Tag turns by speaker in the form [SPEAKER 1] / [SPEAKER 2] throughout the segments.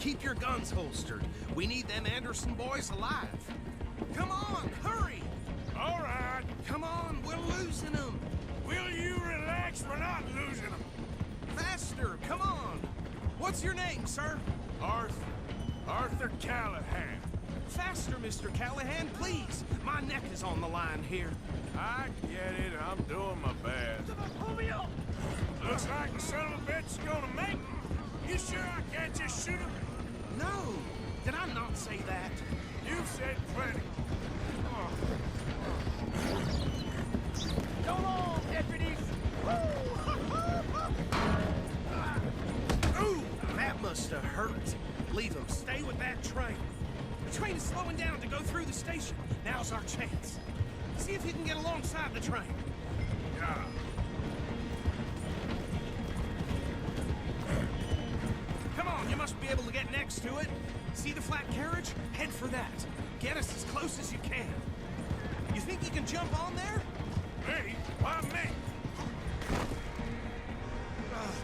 [SPEAKER 1] keep your guns holstered. We need them Anderson boys alive. Come on, hurry!
[SPEAKER 2] All right.
[SPEAKER 1] Come on, we're losing them.
[SPEAKER 2] Will you relax? We're not losing them.
[SPEAKER 1] Faster, come on. What's your name, sir?
[SPEAKER 2] Arthur Callahan.
[SPEAKER 1] Faster, Mr. Callahan, please. My neck is on the line here.
[SPEAKER 2] I get it. I'm doing my best. Looks like the son of a bitch is gonna make me. You sure I can't just shoot him?
[SPEAKER 1] No, did I not say that?
[SPEAKER 2] You've said plenty.
[SPEAKER 3] Come on, deputies!
[SPEAKER 1] Ooh, that must have hurt. Leave him. Stay with that train. The train is slowing down to go through the station. Now's our chance. See if you can get alongside the train.
[SPEAKER 2] Yeah.
[SPEAKER 1] Come on, you must be able to get next to it. See the flat carriage? Head for that. Get us as close as you can. You think you can jump on there?
[SPEAKER 2] Me? Why me?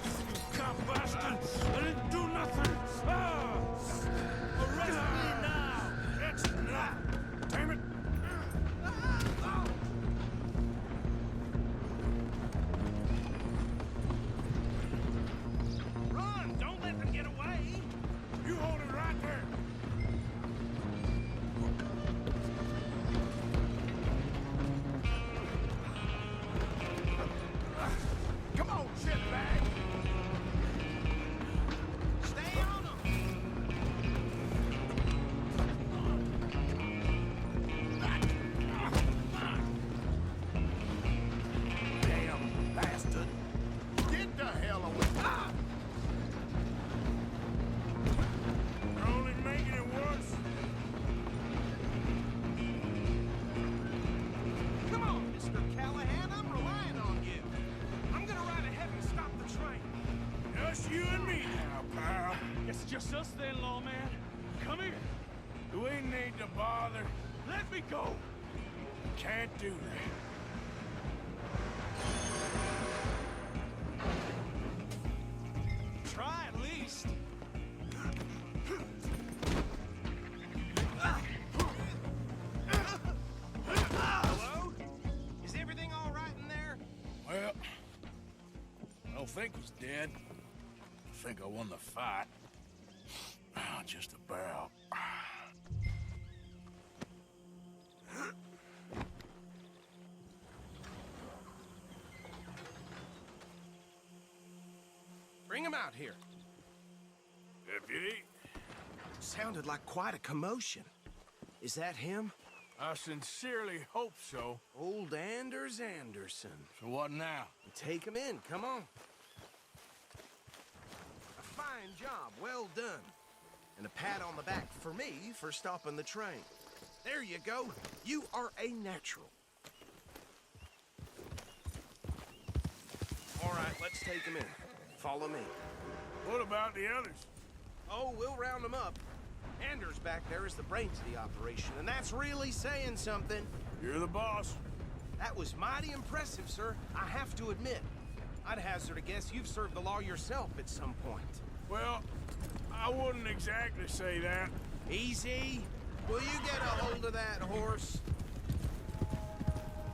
[SPEAKER 2] You cop bastard! I didn't do nothing! Arrest me now! It's not! Damn it!
[SPEAKER 1] Run! Don't let them get away!
[SPEAKER 2] You hold it right there!
[SPEAKER 1] Come on, shitbag! Stay on them! Damn bastard! Get the hell away! Ah!
[SPEAKER 2] You're only making it worse.
[SPEAKER 1] Come on, Mr. Callahan, I'm relying on you. I'm gonna ride ahead and stop the train.
[SPEAKER 2] Just you and me now, pal.
[SPEAKER 3] It's just us then, lawman. Come here.
[SPEAKER 2] Do we need to bother?
[SPEAKER 3] Let me go.
[SPEAKER 2] Can't do that.
[SPEAKER 3] Try at least.
[SPEAKER 1] Hello? Is everything all right in there?
[SPEAKER 2] Well, I don't think he's dead. I think I won the fight. Just about.
[SPEAKER 1] Bring him out here.
[SPEAKER 2] Deputy,
[SPEAKER 1] Sounded like quite a commotion. Is that him?
[SPEAKER 2] I sincerely hope so.
[SPEAKER 1] Old Anders Anderson.
[SPEAKER 2] So what now?
[SPEAKER 1] Take him in, come on. A fine job, well done. And a pat on the back for me for stopping the train. There you go. You are a natural. All right, let's take him in. Follow me.
[SPEAKER 2] What about the others?
[SPEAKER 1] Oh, we'll round them up. Anders back there is the brains of the operation, and that's really saying something.
[SPEAKER 2] You're the boss.
[SPEAKER 1] That was mighty impressive, sir. I have to admit. I'd hazard a guess you've served the law yourself at some point.
[SPEAKER 2] Well, I wouldn't exactly say that.
[SPEAKER 1] Easy. Will you get a hold of that horse?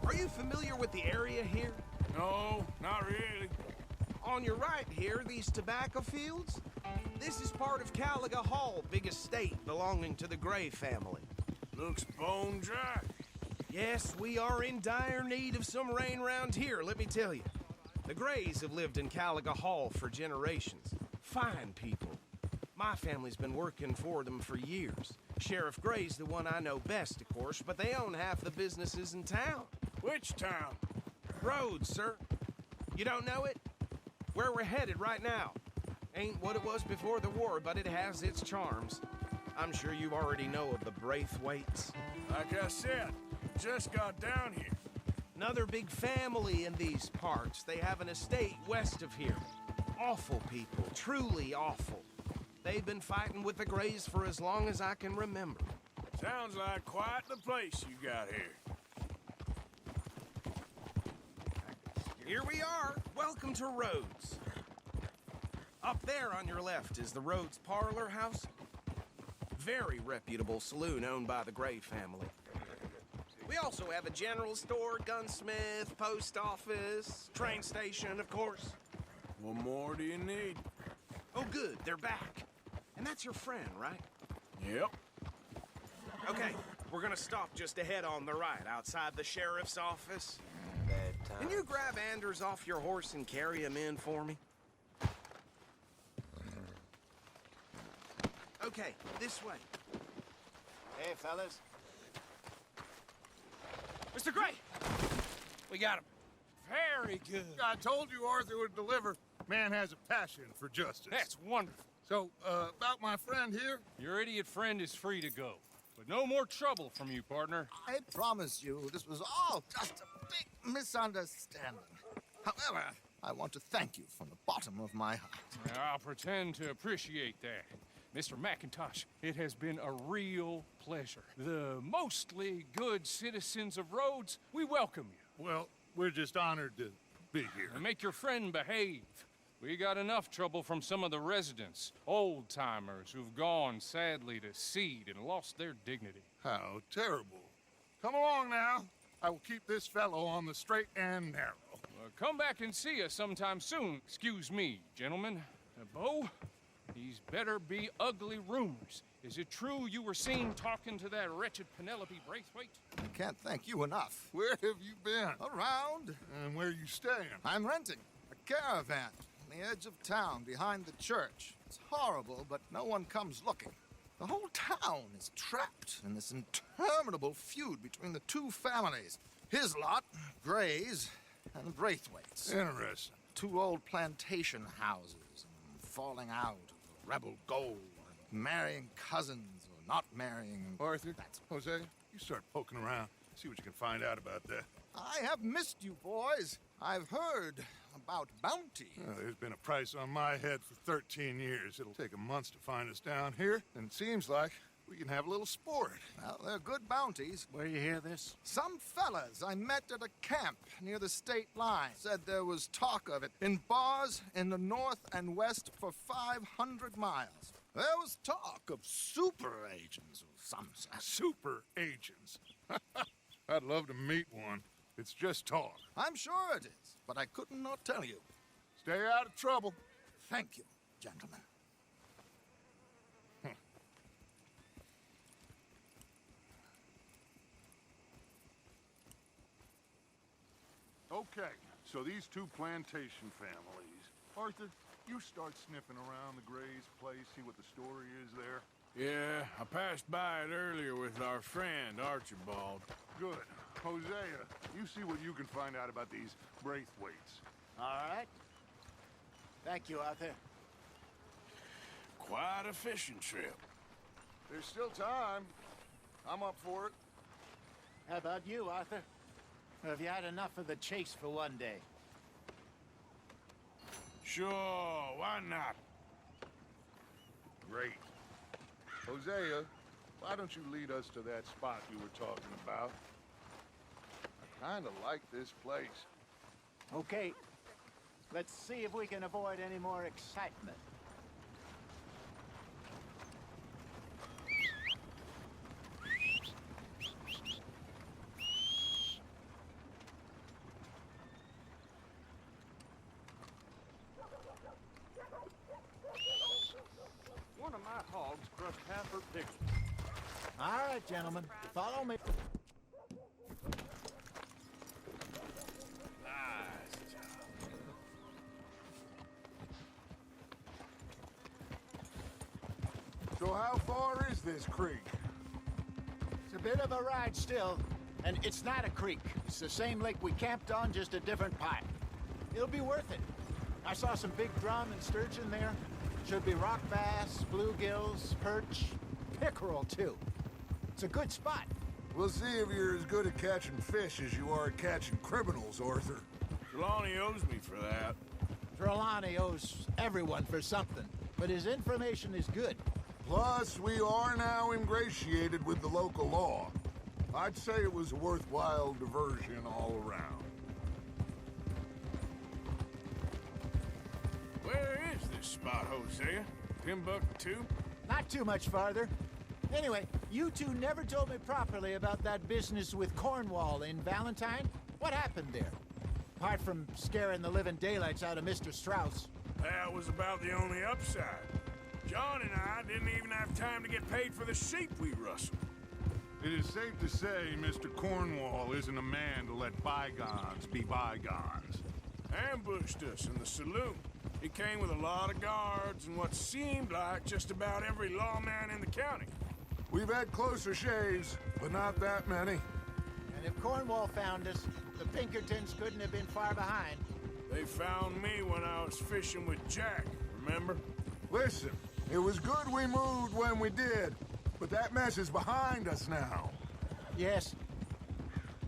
[SPEAKER 1] Are you familiar with the area here?
[SPEAKER 2] No, not really.
[SPEAKER 1] On your right here, these tobacco fields? This is part of Caliga Hall, big estate belonging to the Gray family.
[SPEAKER 2] Looks bone dry.
[SPEAKER 1] Yes, we are in dire need of some rain round here, let me tell you. The Grays have lived in Caliga Hall for generations. Fine people. My family's been working for them for years. Sheriff Gray's the one I know best, of course, but they own half the businesses in town.
[SPEAKER 2] Which town?
[SPEAKER 1] Rhodes, sir. You don't know it? Where we're headed right now. Ain't what it was before the war, but it has its charms. I'm sure you already know of the Braithwaites.
[SPEAKER 2] Like I said, just got down here.
[SPEAKER 1] Another big family in these parts. They have an estate west of here. Awful people, truly awful. They've been fighting with the Grays for as long as I can remember.
[SPEAKER 2] Sounds like quite the place you got here.
[SPEAKER 1] Here we are. Welcome to Rhodes. Up there on your left is the Rhodes Parlor House. Very reputable saloon owned by the Gray family. We also have a general store, gunsmith, post office, train station, of course.
[SPEAKER 2] What more do you need?
[SPEAKER 1] Oh, good, they're back. And that's your friend, right?
[SPEAKER 2] Yep.
[SPEAKER 1] Okay, we're gonna stop just ahead on the right, outside the sheriff's office. Can you grab Anders off your horse and carry him in for me? Okay, this way.
[SPEAKER 4] Hey, fellas.
[SPEAKER 3] Mr. Gray! We got him. Very good.
[SPEAKER 5] I told you Arthur would deliver. Man has a passion for justice.
[SPEAKER 3] That's wonderful.
[SPEAKER 5] So, about my friend here?
[SPEAKER 6] Your idiot friend is free to go. But no more trouble from you, partner.
[SPEAKER 4] I promise you this was all just a big misunderstanding. However, I want to thank you from the bottom of my heart.
[SPEAKER 6] I'll pretend to appreciate that. Mr. McIntosh, it has been a real pleasure. The mostly good citizens of Rhodes, we welcome you.
[SPEAKER 5] Well, we're just honored to be here.
[SPEAKER 6] And make your friend behave. We got enough trouble from some of the residents, old-timers who've gone, sadly, to seed and lost their dignity.
[SPEAKER 5] How terrible. Come along now. I will keep this fellow on the straight and narrow.
[SPEAKER 6] Come back and see us sometime soon. Excuse me, gentlemen. Bo, these better be ugly rumors. Is it true you were seen talking to that wretched Penelope Braithwaite?
[SPEAKER 4] I can't thank you enough.
[SPEAKER 5] Where have you been?
[SPEAKER 4] Around.
[SPEAKER 5] And where you staying?
[SPEAKER 4] I'm renting a caravan on the edge of town behind the church. It's horrible, but no one comes looking. The whole town is trapped in this interminable feud between the two families. His lot, Gray's, and the Braithwaites.
[SPEAKER 5] Interesting.
[SPEAKER 4] Two old plantation houses, and falling out of the rebel gold, and marrying cousins or not marrying.
[SPEAKER 5] Arthur, Jose, you start poking around. See what you can find out about that.
[SPEAKER 4] I have missed you, boys. I've heard about bounty.
[SPEAKER 5] There's been a price on my head for 13 years. It'll take a month to find us down here, and it seems like we can have a little sport.
[SPEAKER 4] Well, they're good bounties.
[SPEAKER 3] Where you hear this?
[SPEAKER 4] Some fellas I met at a camp near the state line said there was talk of it in bars in the north and west for 500 miles. There was talk of super agents of some sort.
[SPEAKER 5] Super agents. I'd love to meet one. It's just talk.
[SPEAKER 4] I'm sure it is, but I couldn't not tell you.
[SPEAKER 5] Stay out of trouble.
[SPEAKER 4] Thank you, gentlemen.
[SPEAKER 5] Okay, so these two plantation families. Arthur, you start sniffing around the Gray's place, see what the story is there.
[SPEAKER 2] Yeah, I passed by it earlier with our friend, Archibald.
[SPEAKER 5] Good. Hosea, you see what you can find out about these Braithwaites.
[SPEAKER 4] All right. Thank you, Arthur.
[SPEAKER 2] Quite a fishing trip.
[SPEAKER 5] There's still time. I'm up for it.
[SPEAKER 4] How about you, Arthur? Or have you had enough of the chase for one day?
[SPEAKER 2] Sure, why not?
[SPEAKER 5] Great. Hosea, why don't you lead us to that spot you were talking about? I kinda like this place.
[SPEAKER 4] Okay. Let's see if we can avoid any more excitement.
[SPEAKER 3] One of my hogs crushed half her picture.
[SPEAKER 4] All right, gentlemen. Follow me.
[SPEAKER 5] So how far is this creek?
[SPEAKER 4] It's a bit of a ride still, and it's not a creek. It's the same lake we camped on, just a different pipe. It'll be worth it. I saw some big drum and sturgeon there. Should be rock bass, bluegills, perch, pickerel too. It's a good spot.
[SPEAKER 5] We'll see if you're as good at catching fish as you are at catching criminals, Arthur.
[SPEAKER 2] Trelawney owes me for that.
[SPEAKER 4] Trelawney owes everyone for something, but his information is good.
[SPEAKER 5] Plus, we are now ingratiated with the local law. I'd say it was a worthwhile diversion all around.
[SPEAKER 2] Where is this this spot, Hosea? Timbuktu?
[SPEAKER 4] Not too much farther. Anyway, you two never told me properly about that business with Cornwall in Valentine. What happened there? Apart from scaring the living daylights out of Mr. Strauss.
[SPEAKER 2] That was about the only upside. John and I didn't even have time to get paid for the sheep we rustled.
[SPEAKER 5] It is safe to say Mr. Cornwall isn't a man to let bygones be bygones.
[SPEAKER 2] Ambushed us in the saloon. He came with a lot of guards and what seemed like just about every lawman in the county.
[SPEAKER 5] We've had closer shaves, but not that many.
[SPEAKER 4] And if Cornwall found us, the Pinkertons couldn't have been far behind.
[SPEAKER 2] They found me when I was fishing with Jack, remember?
[SPEAKER 5] Listen, it was good we moved when we did, but that mess is behind us now.
[SPEAKER 4] Yes.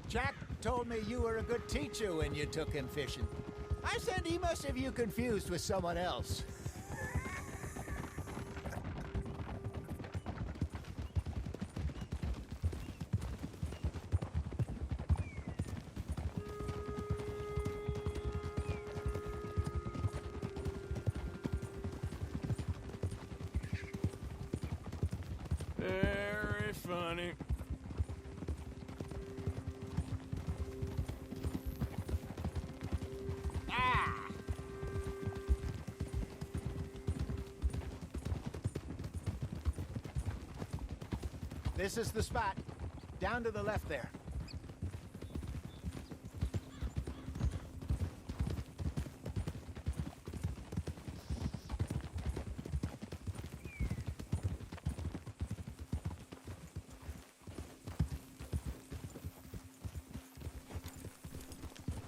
[SPEAKER 4] Jack told me you were a good teacher when you took him fishing. I said he must have you confused with someone else.
[SPEAKER 2] Very funny.
[SPEAKER 4] This is the spot. Down to the left there.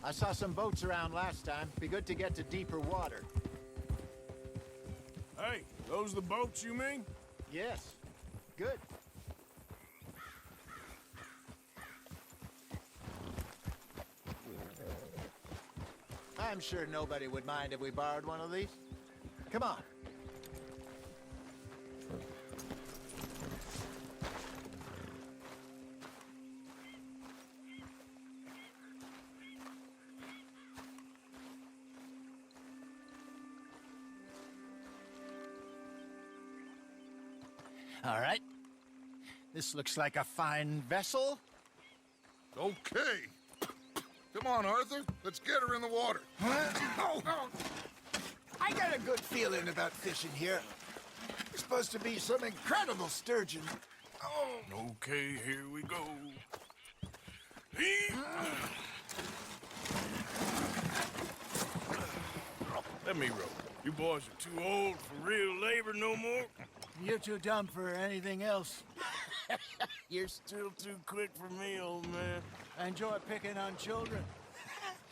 [SPEAKER 4] I saw some boats around last time. Be good to get to deeper water.
[SPEAKER 2] Hey, those the boats you mean?
[SPEAKER 4] Yes. Good. I'm sure nobody would mind if we borrowed one of these. Come on. All right. This looks like a fine vessel.
[SPEAKER 5] Okay. Come on, Arthur. Let's get her in the water.
[SPEAKER 4] Oh. I got a good feeling about fishing here. It's supposed to be some incredible sturgeon. Oh.
[SPEAKER 2] Okay, here we go. Let me row. You boys are too old for real labor no more.
[SPEAKER 4] You're too dumb for anything else.
[SPEAKER 2] You're still too quick for me, old man.
[SPEAKER 4] I enjoy picking on children.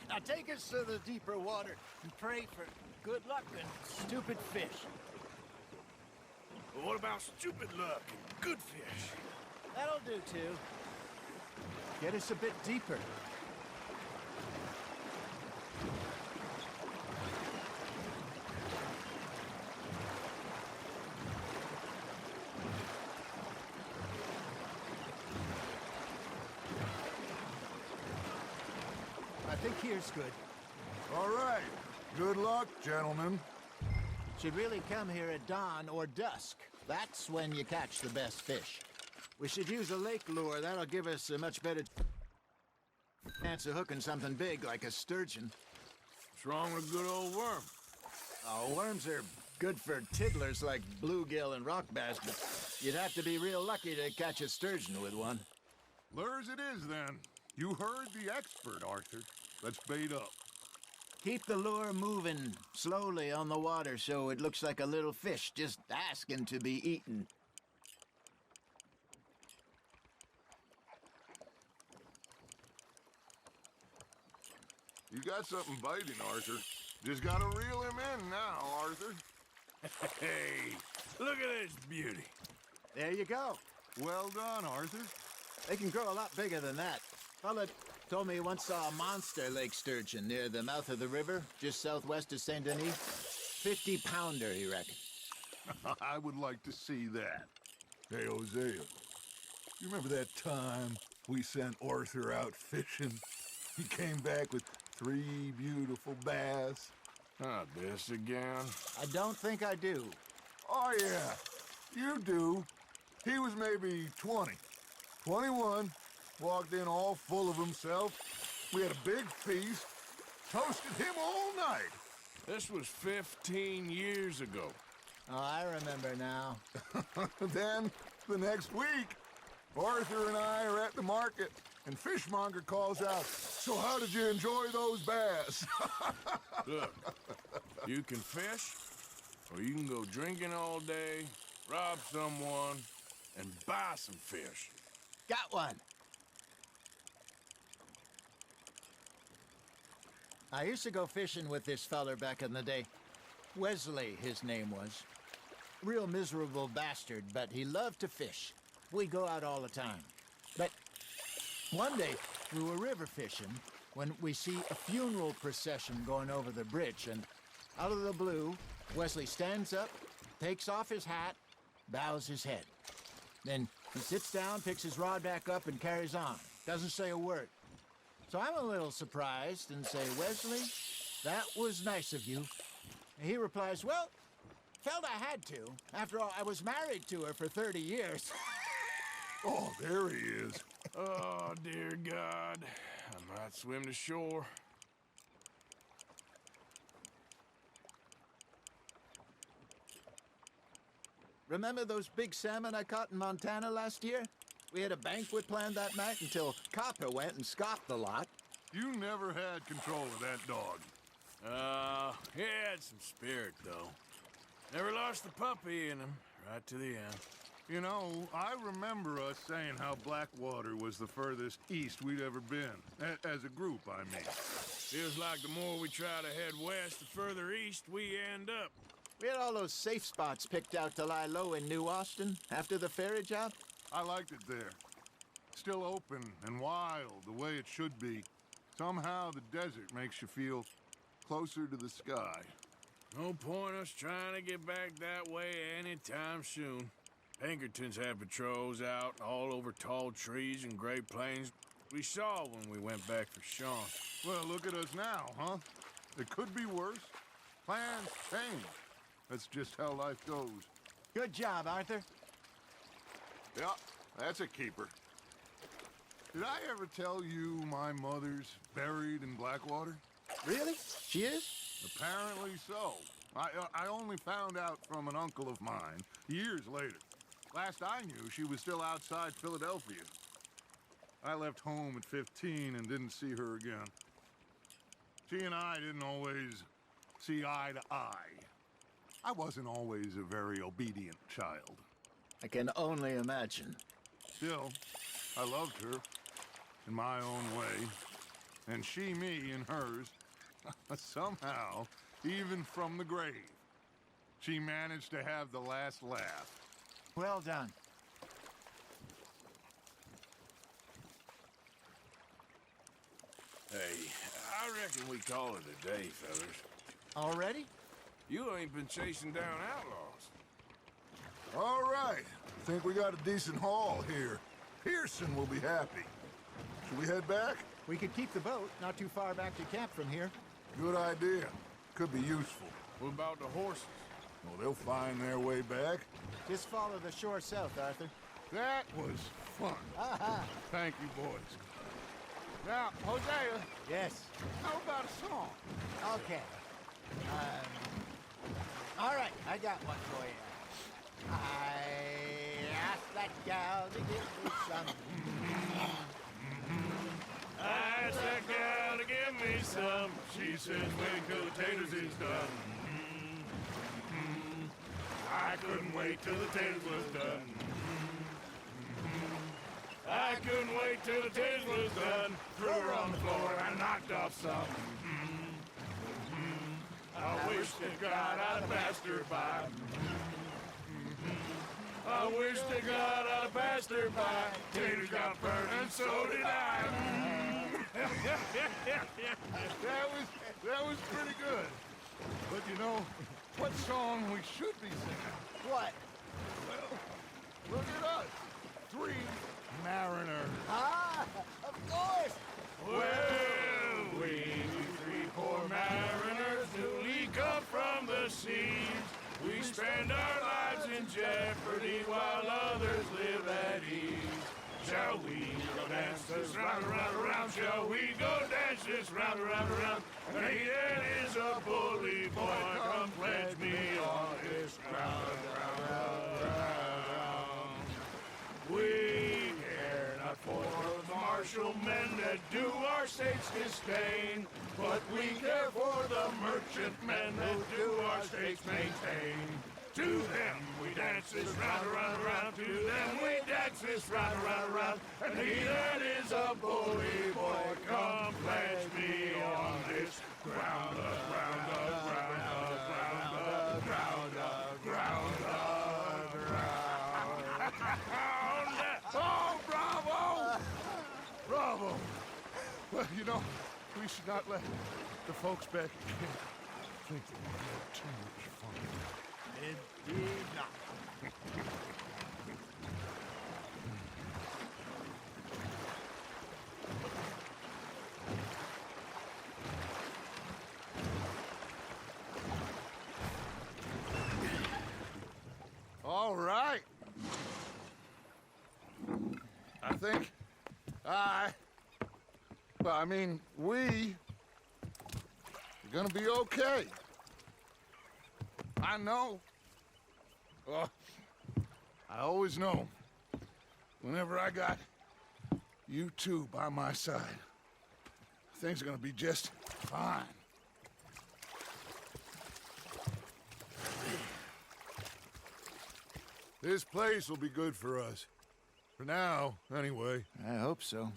[SPEAKER 4] Now take us to the deeper water and pray for good luck and stupid fish.
[SPEAKER 2] But what about stupid luck and good fish?
[SPEAKER 4] That'll do, too. Get us a bit deeper. I think here's good.
[SPEAKER 5] All right. Good luck, gentlemen.
[SPEAKER 4] Should really come here at dawn or dusk. That's when you catch the best fish. We should use a lake lure. That'll give us a much better chance of hooking something big like a sturgeon.
[SPEAKER 2] What's wrong with a good old worm?
[SPEAKER 4] Oh, worms are good for tiddlers like bluegill and rock bass, but you'd have to be real lucky to catch a sturgeon with one.
[SPEAKER 5] Lures it is, then. You heard the expert, Arthur. Let's bait up.
[SPEAKER 4] Keep the lure moving slowly on the water so it looks like a little fish just asking to be eaten.
[SPEAKER 5] You got something biting, Arthur. Just gotta reel him in now, Arthur.
[SPEAKER 2] Hey, look at this beauty.
[SPEAKER 4] There you go.
[SPEAKER 5] Well done, Arthur.
[SPEAKER 4] They can grow a lot bigger than that. Fella told me he once saw a monster lake sturgeon near the mouth of the river, just southwest of Saint Denis. 50-pounder, he reckoned.
[SPEAKER 5] I would like to see that. Hey, Hosea, you remember that time we sent Arthur out fishing? He came back with 3 beautiful bass.
[SPEAKER 2] Not this again.
[SPEAKER 4] I don't think I do.
[SPEAKER 5] Oh, yeah. You do. He was maybe 20. 21. Walked in all full of himself. We had a big feast. Toasted him all night.
[SPEAKER 2] This was 15 years ago.
[SPEAKER 4] Oh, I remember now.
[SPEAKER 5] Then, the next week, Arthur and I are at the market, and Fishmonger calls out, "So how did you enjoy those bass?"
[SPEAKER 2] Look, you can fish, or you can go drinking all day, rob someone, and buy some fish.
[SPEAKER 4] Got one. I used to go fishing with this feller back in the day. Wesley, his name was. Real miserable bastard, but he loved to fish. We go out all the time. But one day, we were river fishing when we see a funeral procession going over the bridge, and out of the blue, Wesley stands up, takes off his hat, bows his head. Then he sits down, picks his rod back up, and carries on. Doesn't say a word. So I'm a little surprised and say, "Wesley, that was nice of you." And he replies, "Well, felt I had to. After all, I was married to her for 30 years.
[SPEAKER 5] Oh, there he is.
[SPEAKER 2] Oh, dear God. I might swim to shore.
[SPEAKER 4] Remember those big salmon I caught in Montana last year? We had a banquet planned that night until Copper went and scoffed the lot.
[SPEAKER 5] You never had control of that dog.
[SPEAKER 2] He had some spirit, though. Never lost the puppy in him, right to the end.
[SPEAKER 5] You know, I remember us saying how Blackwater was the furthest east we'd ever been. As a group, I mean.
[SPEAKER 2] Feels like the more we try to head west, the further east we end up.
[SPEAKER 4] We had all those safe spots picked out to lie low in New Austin after the ferry job.
[SPEAKER 5] I liked it there. Still open and wild, the way it should be. Somehow the desert makes you feel closer to the sky.
[SPEAKER 2] No point us trying to get back that way anytime soon. Pinkertons had patrols out all over tall trees and Great Plains. We saw when we went back for Sean.
[SPEAKER 5] Well, look at us now, huh? It could be worse. Plans change. That's just how life goes.
[SPEAKER 4] Good job, Arthur.
[SPEAKER 5] Yeah, that's a keeper. Did I ever tell you my mother's buried in Blackwater?
[SPEAKER 4] Really? She is?
[SPEAKER 5] Apparently so. I only found out from an uncle of mine years later. Last I knew, she was still outside Philadelphia. I left home at 15 and didn't see her again. She and I didn't always see eye to eye. I wasn't always a very obedient child.
[SPEAKER 4] I can only imagine.
[SPEAKER 5] Still, I loved her in my own way, and she me in hers. Somehow, even from the grave, she managed to have the last laugh.
[SPEAKER 4] Well done.
[SPEAKER 2] Hey, I reckon we call it a day, fellas.
[SPEAKER 4] Already?
[SPEAKER 2] You ain't been chasing down outlaws.
[SPEAKER 5] All right. Think we got a decent haul here. Pearson will be happy. Should we head back?
[SPEAKER 4] We could keep the boat not too far back to camp from here.
[SPEAKER 5] Good idea. Could be useful.
[SPEAKER 2] What about the horses?
[SPEAKER 5] Well, they'll find their way back.
[SPEAKER 4] Just follow the shore south, Arthur.
[SPEAKER 5] That was fun. Thank you, boys. Now, Hosea,
[SPEAKER 4] Yes.
[SPEAKER 5] how about a song?
[SPEAKER 4] Okay. All right, I got one for you. I asked that gal to give me some.
[SPEAKER 2] I asked that gal to give me some. She says wait till the taters is done. I couldn't wait till the taters was done. I couldn't wait till the taters was done. Threw her on the floor and knocked off some. I wish to God I'd passed her by. I wish to God I'd passed her by. Taters got burned and so did I.
[SPEAKER 5] That was pretty good. But you know, what song we should be singing?
[SPEAKER 4] What?
[SPEAKER 5] Well, look at us. 3 mariners.
[SPEAKER 4] Ah, of course.
[SPEAKER 2] Well, we 3 poor mariners newly spend our lives in jeopardy while others live at ease. Shall we go dance this round, around, around? Shall we go dance this round, around, around? Nathan is a bully boy, come pledge me on his ground, round. We care not for the martial men that do our state's disdain, but we care for the merchant men that do our state's maintain. To them we dance this round, around, around. To them we dance this round, around, around. And he that is a bully boy, come pledge me on this ground, ground, ground, ground, ground, ground, ground. Oh, bravo! Bravo! Well, you know, we should not let the folks back here think that we had too much fun.
[SPEAKER 4] Indeed not.
[SPEAKER 5] All right. I think we are gonna be okay. I know. I always know. Whenever I got you two by my side, things are gonna be just fine. This place will be good for us. For now, anyway.
[SPEAKER 4] I hope so.